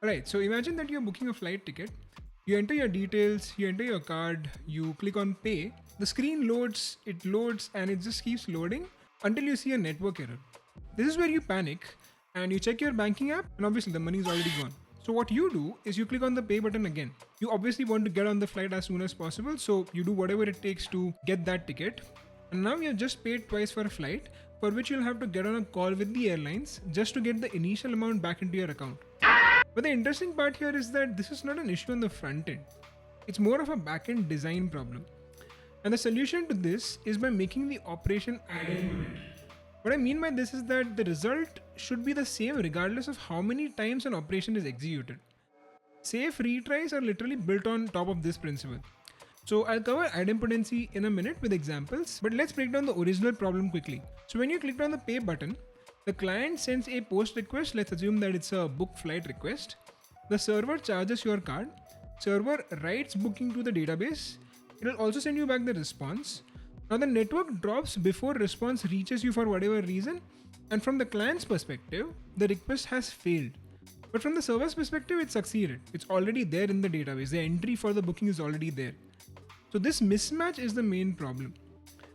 Alright, so imagine that you're booking a flight ticket. You enter your details, you enter your card, you click on pay. The screen loads, and it just keeps loading until you see a network error. This is where you panic and you check your banking app, and obviously the money is already gone. So what you do is you click on the pay button again. You obviously want to get on the flight as soon as possible, so you do whatever it takes to get that ticket. And now you've just paid twice for a flight, for which you'll have to get on a call with the airlines just to get the initial amount back into your account. But the interesting part here is that this is not an issue on the front end. It's more of a backend design problem. And the solution to this is by making the operation idempotent. What I mean by this is that the result should be the same regardless of how many times an operation is executed. Safe retries are literally built on top of this principle. So I'll cover idempotency in a minute with examples, but let's break down the original problem quickly. So when you click on the pay button, the client sends a post request. Let's assume that it's a book flight request. The server charges your card. Server writes booking to the database. It will also send you back the response. Now the network drops before response reaches you for whatever reason. And from the client's perspective, the request has failed. But from the server's perspective, it succeeded. It's already there in the database. The entry for the booking is already there. So this mismatch is the main problem.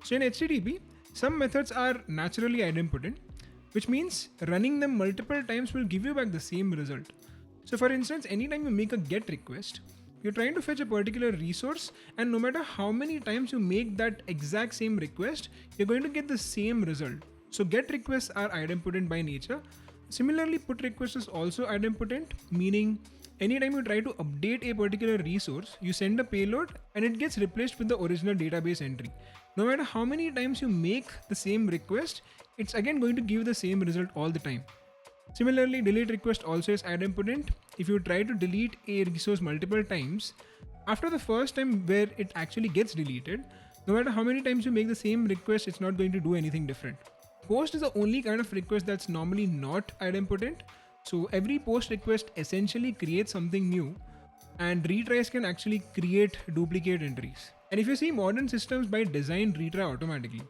So in HTTP, some methods are naturally idempotent, which means running them multiple times will give you back the same result. So for instance, anytime you make a GET request, you're trying to fetch a particular resource, and no matter how many times you make that exact same request, you're going to get the same result. So GET requests are idempotent by nature. Similarly, PUT request is also idempotent, meaning anytime you try to update a particular resource, you send a payload and it gets replaced with the original database entry. No matter how many times you make the same request, it's again going to give the same result all the time. Similarly, delete request also is idempotent. If you try to delete a resource multiple times, after the first time where it actually gets deleted, no matter how many times you make the same request, it's not going to do anything different. Post is the only kind of request that's normally not idempotent. So every post request essentially creates something new, and retries can actually create duplicate entries. And if you see, modern systems by design retry automatically.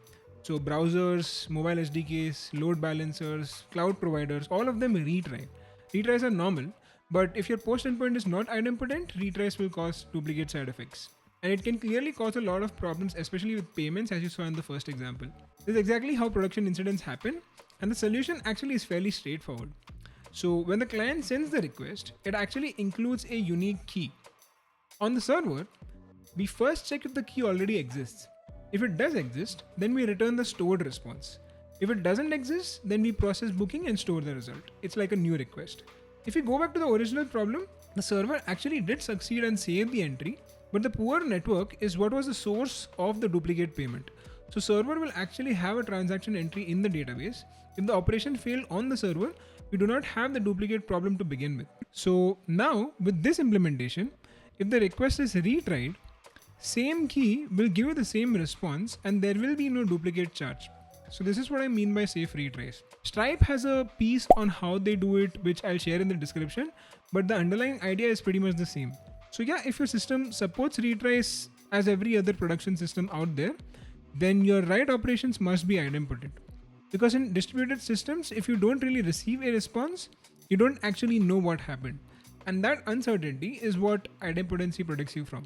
So browsers, mobile SDKs, load balancers, cloud providers, all of them retry. Retries are normal, but if your post endpoint is not idempotent, retries will cause duplicate side effects. And it can clearly cause a lot of problems, especially with payments, as you saw in the first example. This is exactly how production incidents happen, and the solution actually is fairly straightforward. So when the client sends the request, it actually includes a unique key. On the server, we first check if the key already exists. If it does exist, then we return the stored response. If it doesn't exist, then we process booking and store the result. It's like a new request. If we go back to the original problem, the server actually did succeed and save the entry, but the poor network is what was the source of the duplicate payment. So server will actually have a transaction entry in the database. If the operation failed on the server, we do not have the duplicate problem to begin with. So now with this implementation, if the request is retried, same key will give you the same response and there will be no duplicate charge. So this is what I mean by safe retries. Stripe has a piece on how they do it, which I'll share in the description, but the underlying idea is pretty much the same. So yeah, if your system supports retries as every other production system out there, then your write operations must be idempotent. Because in distributed systems, if you don't really receive a response, you don't actually know what happened. And that uncertainty is what idempotency protects you from.